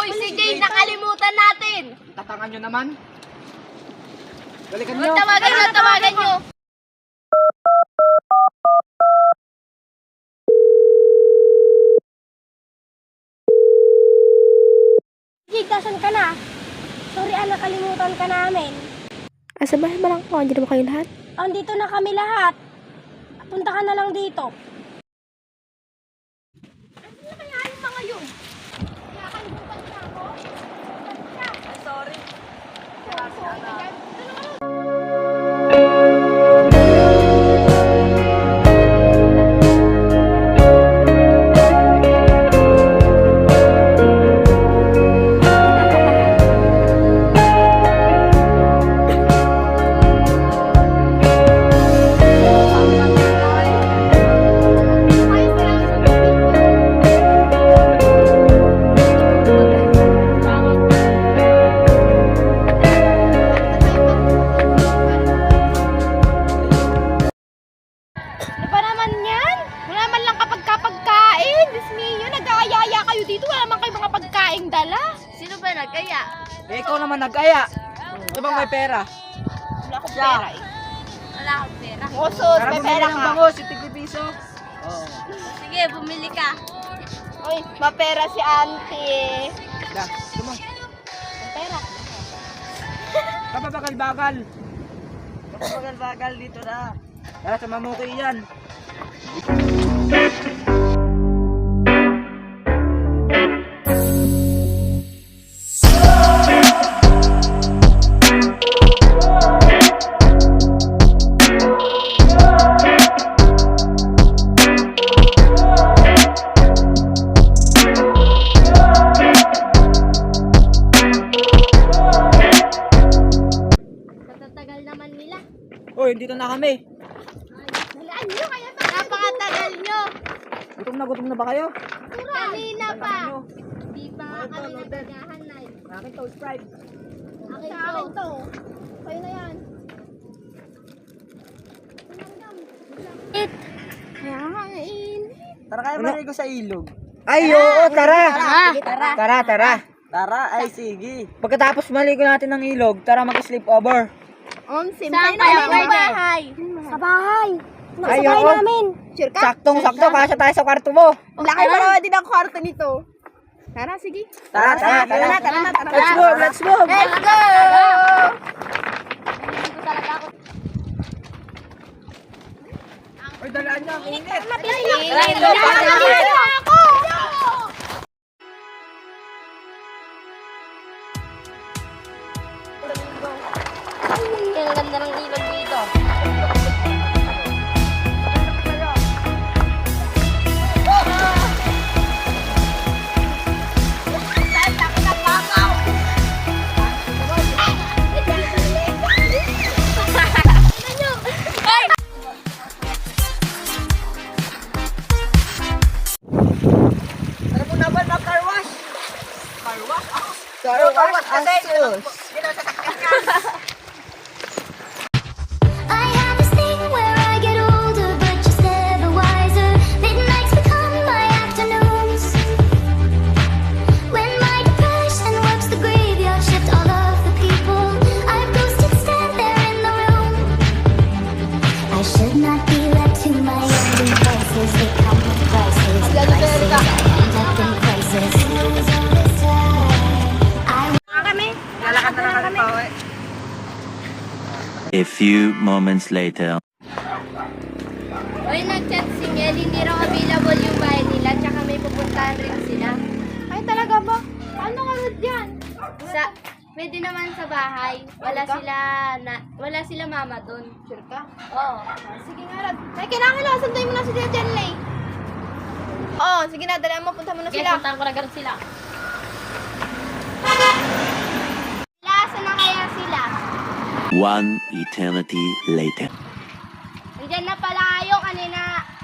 Hoy, si Jay, nakalimutan natin. Tatangan nyo naman. Balikan nyo. Tawagan nyo. Jig, nasan ka na? Sorry nakalimutan ka namin. Sa bahay ba lang po? Andiyan ba kayo lahat? Andito na kami lahat. Punta ka na lang dito. Ano kaya yung mga yun? Nakalimutan niya ako? Sorry. Ano ba naman yan? Wala man lang kapagkapagkain. Diyos mio, nag-aayaya kayo dito. Wala man kayo mga pagkaing dala. Sino ba nag-aya? Ikaw naman nag-aya. Ito bang may pera? Wala akong pera eh. Wala akong pera. Osos, Para may bumili pera ng ka. bangus, tig piso. Oo. Sige, bumili ka. Uy, mapera si auntie. Da, ito mo. Mapera. Kapabagal-bagal. Kapabagal-bagal dito na. Tara, sa mamuki yan. Katatagal naman nila. Uy, dito na kami. Dalaan nyo kaya ba? Napakatagal nyo. Gutom na ba kayo? Kanina pa. Ano? Di ba kami nagagahan na eh. Akin to, Sprite. Akin to. Kayo na yan. Kaya nga, init. Tara kayo marigo sa ilog. Ay, oo, tara. Tara. Tara, ay sige. Pagkatapos maligo natin ng ilog, tara mag-sleep over. Saan kaya may bahay? Sa bahay. Nasa Ay, bahay oo. namin. Saktong-sakto, kasya tayo sa kwarto mo. Laki pa naman din ang kwarto nito. Tara, sige. Tara. Let's go. Let's go. Let's go! Ay, dalaan niyo, ang init. Init ako! Ang ganda ng ilog dito. Ano po naman ang car wash? Car wash asus. I have this thing where I get older, but just never wiser. Midnights become my afternoons. When my depression works the graveyard shift, all of the people I've ghosted stand there in the room. I should not be left to my own devices. They come with prices. I end up in crisis. Lalakad na lang kami. A few moments later. Uy, nag-chat si Mel, hindi raw available yung bahay nila, tsaka may pupuntahan rin sila. Ay, talaga ba? Ano nga rin yan? Pwede naman sa bahay. Wala sila mama doon. Sure ka? Oo. Sige nga, Rod. Ay, kailangan sunduin mo na si Jenley. Oo, sige na, dala mo, punta mo na sila. Puntahan ko na ganun sila. Saan na kaya sila? One eternity later. Nandiyan na pala kayo.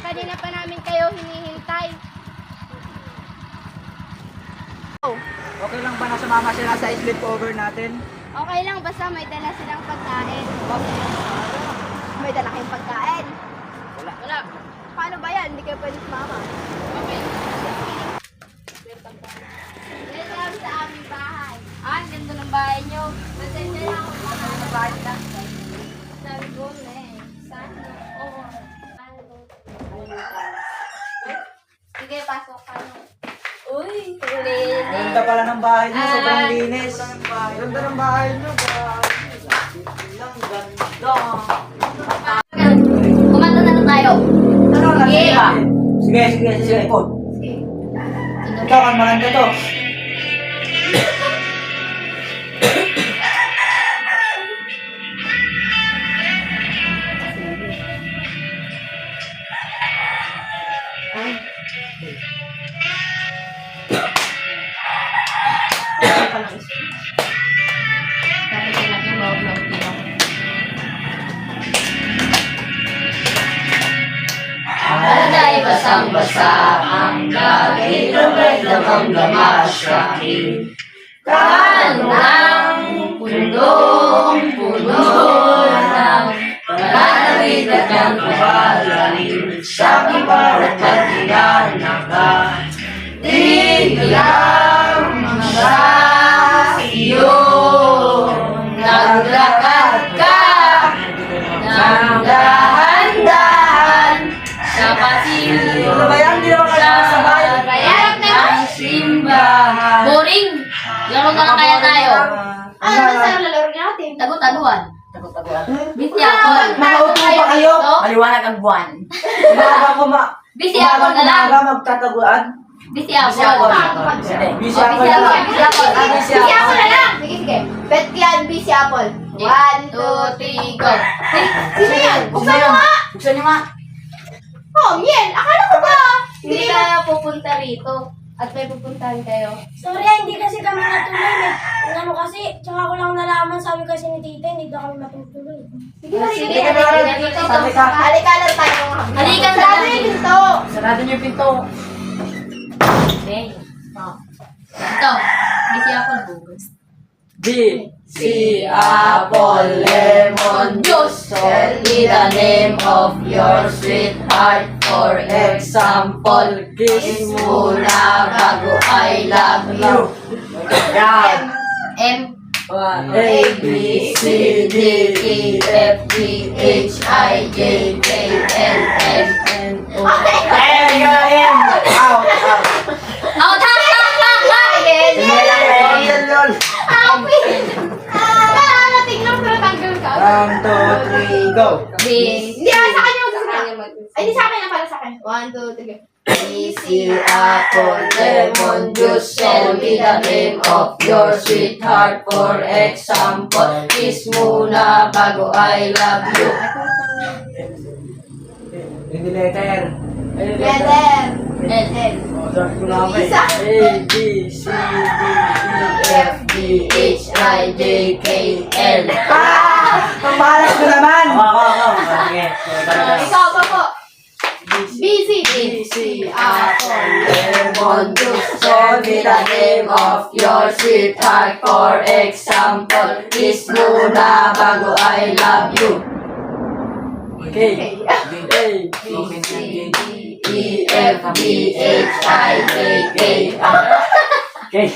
Kanina pa namin kayo hinihintay. Okay lang ba na sumama sila sa sleepover natin? Okay lang, basta may dala silang pagkain. May dala kayong pagkain? Wala. Paano ba yan? Hindi kayo pwede sumama. Okay. Welcome sa Uy, linis. Ganda pala ng bahay niyo, sobrang linis. Ganda ng bahay niyo. Kumanta na tayo. Sige. Sige, sige, sige. Sige. Ito, kan maganda to. Dapat sila yung loob ng pino. Alay basang-basa ang gabi, damang-dama sa akin. Kanang punong-puno ng pananawid at ng kabagaling sa kibarat at iyanaka. Tiglang mga iyo, naglakad ka ng dahan-dahan sa pasilyo. Ano ba yan? Hindi naman kayo sabay. Ang simbahan. Boring! Laro na lang kaya tayo. Ano sa lalaro natin? Tago-taguan. Busy ako. Makaupo pa kayo? Maliwanag ang buwan. Busy ako na lang. Magtataguan. Busy ako. Busy ako. Busy ako na lang. Sige, sige. Bet yan, busy apple. 1, 2, 2, 3, go. Sino yan? Buksan mo nga! Buksan niyo nga. Oh, Miel! Akala ko ba? Hindi ka pupunta rito. At may pupuntahan kayo. Sorry, hindi kasi kami natuloy. Ano kasi, tsaka ko lang nalaman, sabi kasi ni tita, hindi daw kami matutuloy. Sige, Sige, halika halika dito. dito. Sabi ka. Halika lang tayo. Halika na Sarado lang. yung pinto. Sarado niyo yung pinto. Okay. Ito. Busy ako nagugas. B, C, apple, lemon, Juice. Tell me the name of your sweetheart. For example, kiss muna bago I love you. Yan. M. A, B, C, D, E, F, G, H, I, J, K, L, M, N, O. Ay, M. Out, out. Oh, tak! Sige lang, yan yun. Tingnan ko na tanggal ka. 1, 2, 3, go. B. Hindi, sa kanya magsasabi. Ay, hindi sa akin na para sa akin. 1, 2, 3. Easy apple, lemon juice. Tell me the name of your sweetheart. For example, kiss muna bago I love you. Hindi letter. Letter. L. Isa. A, B, C, D, E, F, G, H, I, J, K, L. Pamalas ko naman! Ikaw pa po. Busy. C, apple, lemon juice. Tell me the name of your sweetheart. For example, kiss muna bago I love you. Okay. A, B, C, D, E, F, G, H, I, J, K. Okay.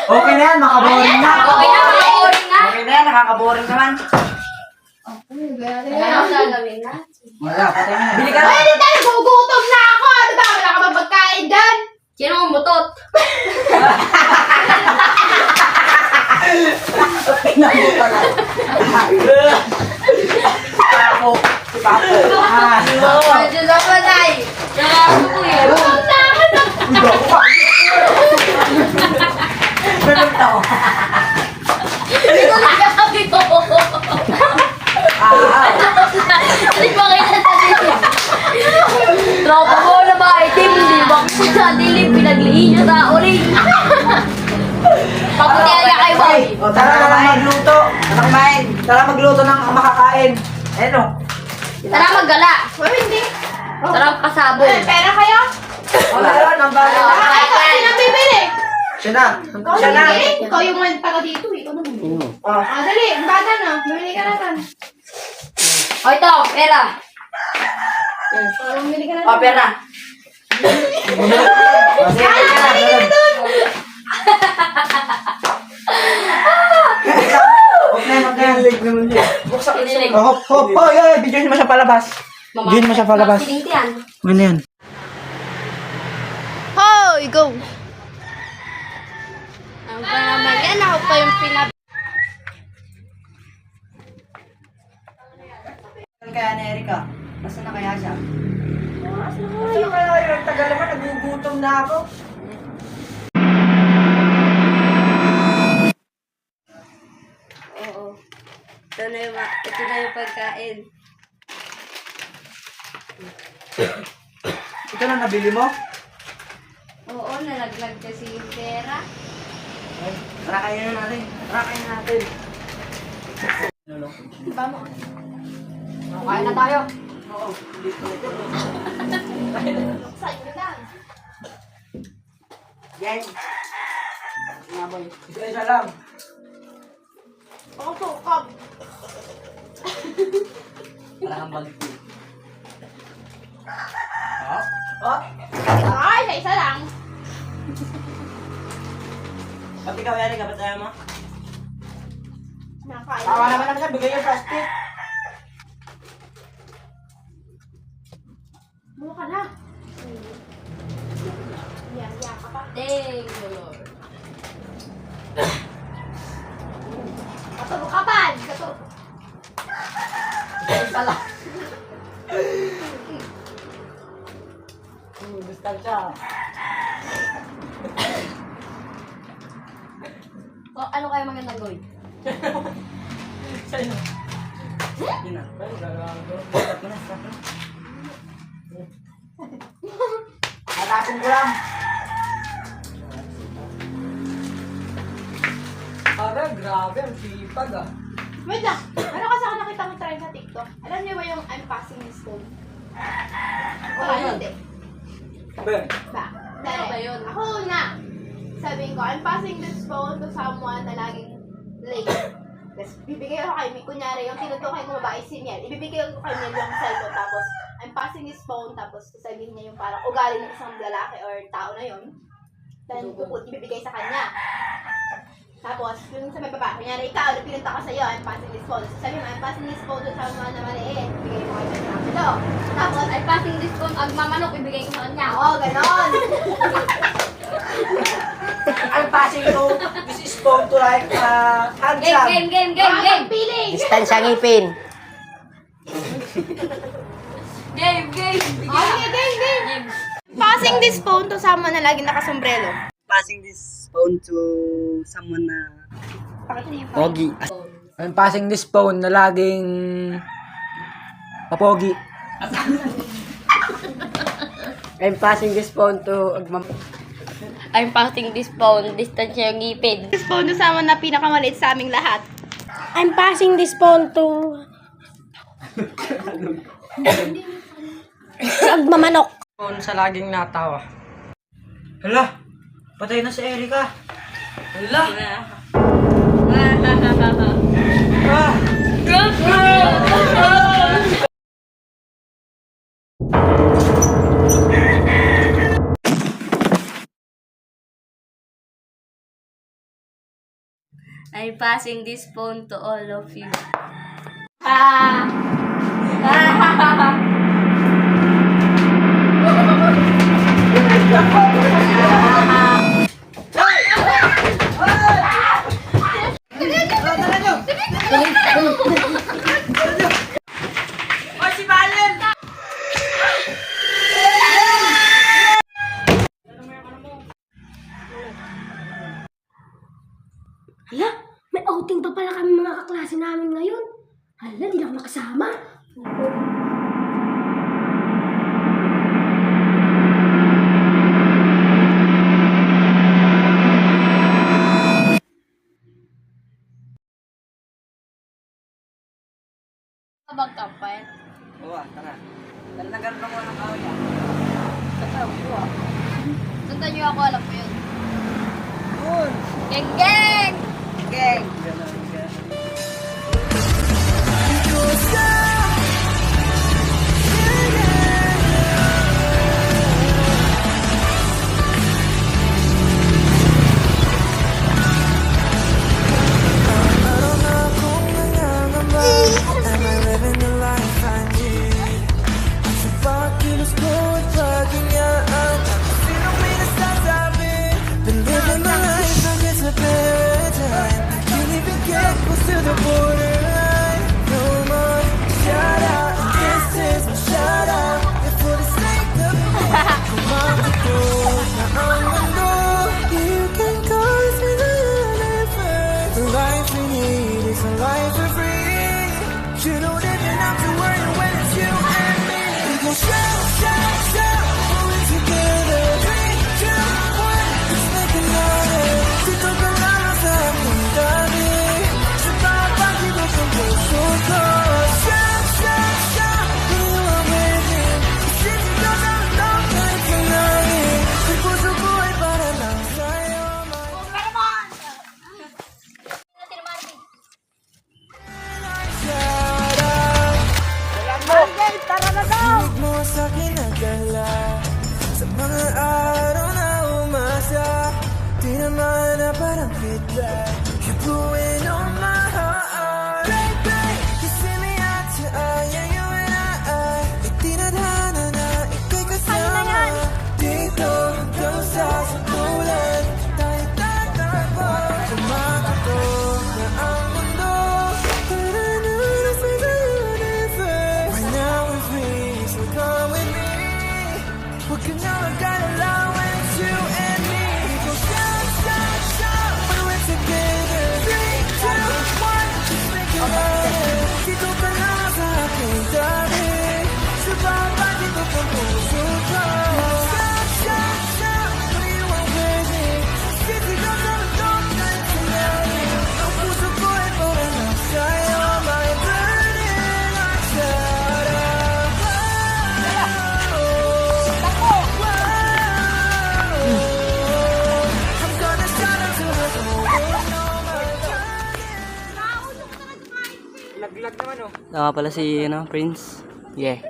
Okay na yan, makaboring na. Okay na, makaboring na. Okay na yan, nakakaboring naman. Ano ang gagawin na? Wala, patay na. Bili ka Ay, hindi tayo. Gugutom na ako. Ano ba? Wala ka ba pagkain dyan? Sino ang butot? Pinabuta lang. Papo. Papo. Medyo napanay. Nakako ko yun. Ganun tao. Hindi ko nagkakabi ko. Hindi ba kayo nasabi? Tropa mo na ba itim? Hindi ba kasi sa dilim pinaglihin niya sa uling? Paputi na kayo ba? O, tara magluto. Anak main. Tara magluto ng makakain. Ano? Tara maggala. Oh, hindi. Tara pasabog. Pera kayo? Wala yun, ang bayan. Ay, sino bibili? Siya na. Ikaw Siya na. bibili? Ikaw yung taga dito. Ikaw naman. Dali. Ang bata na. Bumili ka na tan. O ito, pera. Bumili ka na. O, pera. Buksan ko. Hop, hop. Oh, yeah, videoin mo siya palabas. Videoin mo siya palabas. Silintian. Ano yan? Hoy! Oy, go! Ang ba naman yan? Ako pa yung pinap... Kaya na Erika, basta na kaya siya? Ay, Tagal naman, nagugutom na ako. Oo. Ito na yung pagkain. Ito na nabili mo? Oo, nalaglag kasi yung pera. Tara kainin natin. Tara kainin natin. Diba mo? Kain na tayo. Oo. Sa'yo lang. Yan. Nga boy. Isa lang. Ako po, kab. Wala kang balik. Oh? Ay, isa lang. Ba't ikaw, Erika? Ba't ayaw mo? Nakain. Tawa naman naman siya. Bigay yung plastic. Mula ka na. Yan, ka pa. Thank you, Lord. Katulog ka ba? Katulog. Isa lang. Gusto siya. O, ano kaya magandang gawin? Sa'yo. Sige na. Stop na. Atasin ko lang. Para, grabe. Ang sipag ah. Wait lang. Ano kasi ako nakita mo try sa TikTok? Alam niyo ba yung I'm passing this phone? O, hindi. Ben. Ba? Ano ba yun? Ako na. Sabihin ko, I'm passing this phone to someone na laging late. Tapos, bibigay ko kay Miel. Kunyari, yung tinutukoy ko babae si Miel. Ibibigay ko kay Miel yung cellphone. Tapos, I'm passing his phone. Tapos, sabihin niya yung parang ugali ng isang lalaki or tao na yun. Then, ibibigay sa kanya. Tapos, yung sa may baba, kunyari, ikaw, na pinunta ka sa'yo, I'm passing this phone. Sabi mo, I'm passing this phone to someone na maliit. Ibigay mo kay Miel ito. Tapos, I'm passing this phone, agmamanok, ibigay ko sa kanya. Oo, ganon. I'm passing to this is phone to like handsome. Game! Piling! Distansya ngipin. Game! Game! Passing this phone to someone na laging nakasombrero. Passing this phone to someone na Pakita niyo yung pogi. I'm passing this phone na laging papogi. I'm passing this phone to I'm passing this phone, distansya yung ngipin. This phone to someone na pinakamaliit sa aming lahat. I'm passing this phone to... Agmamanok. phone sa laging natawa. Hala, patay na si Erika. Hala. I'm passing this phone to all of you. Hala, may outing pa pala kami mga kaklase namin ngayon. Hala, di lang ako nakasama. Magkampay. Oo, tara. Dalagan mo ng kawya. Sundan niyo ako, alam ko yun. Geng! Gang. Bakit gusto at lagi niya ang sinong minasasa kita. You're blowing on my heart. Baby, you send me out to yeah, you and I. Itinadhana na ika'y kasama. Dito hanggang sa sandulan, tayo tatakbo. Kumakato na ang mundo. Para na nasa universe. Right now with me, so come with me. Huwag ka na mag-alala when it's you and me. We go shout, shout, shout when we're together. 3, 2, 1, just make it louder. Dito ka lang sa aking tabi. Sa baba, dito ka puso ko. Shout, shout, shout when you are crazy. City ka sa mundo, kahit sinabi. Ang puso ko ay para lang sa'yo. My burning heart, shout out. I'm gonna shout out to the whole world. Tama pala si Prince. Yeah.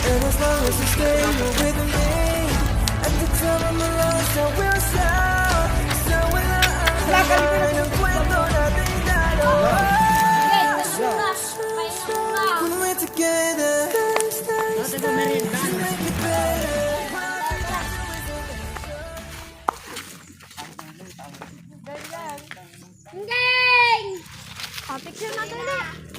And as long as you stay with me, at the time of my life, I will shout. So when ang kwento natin dalawa. When we're together, you make it better. Gang! Picture na tuloy.